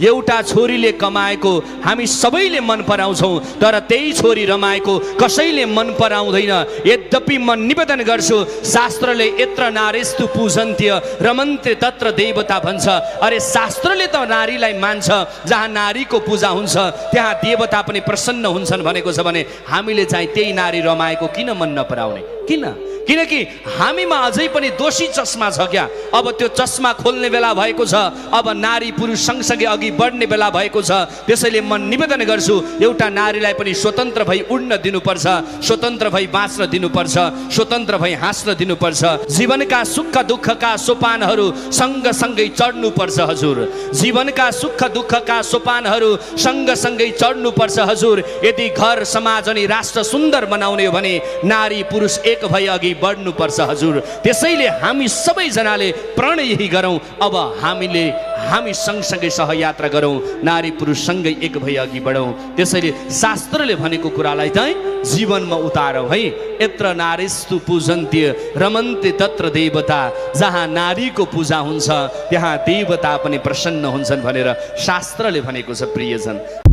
एउटा छोरीले कमाएको हामी सबैले मन पराउँछौँ, तर त्यही छोरी रमाएको कसैले मन पराउँदैन। यद्यपि म निवेदन गर्छु, शास्त्रले यत्र नारेस्तु पूजन्त्य रमन्ते तत्र देवता भन्छ। अरे शास्त्रले त नारीलाई मान्छ, जहाँ नारीको पूजा हुन्छ त्यहाँ देवता पनि प्रसन्न हुन्छन् भनेको छ भने हामीले चाहिँ त्यही नारी रमाएको किन मन नपराउने? किनकि हामीमा अझै पनि दोषी चस्मा छ क्या। अब त्यो चस्मा खोल्ने बेला भएको छ, अब नारी पुरुष सँगसँगै अघि बढ्ने बेला भएको छ। त्यसैले म निवेदन गर्छु, एउटा नारीलाई पनि स्वतन्त्र भई उड्न दिनुपर्छ, स्वतन्त्र भई बाँच्न दिनुपर्छ, स्वतन्त्र भई हाँस्न दिनुपर्छ। जीवनका सुख दुःखका सोपानहरू सँगसँगै चढ्नुपर्छ हजुर। जीवनका सुख दुःखका सोपानहरू सँगसँगै चढ्नुपर्छ हजुर। यदि घर समाज अनि राष्ट्र सुन्दर बनाउने हो भने नारी पुरुष एक भई अघि बढ्नुपर्छ हजुर। त्यसैले हामी सबैजनाले प्रण यही गरौँ, अब हामी सँगसँगै सहयात्रा गरौँ, नारी पुरुष सँगै एक भई अघि बढौँ। त्यसैले शास्त्रले भनेको कुरालाई चाहिँ जीवनमा उतारौँ है। यत्र नारीस्तु पूजन्त्य रमन्ते तत्र देवता, जहाँ नारीको पूजा हुन्छ त्यहाँ देवता पनि प्रसन्न हुन्छन् भनेर शास्त्रले भनेको छ प्रियजन।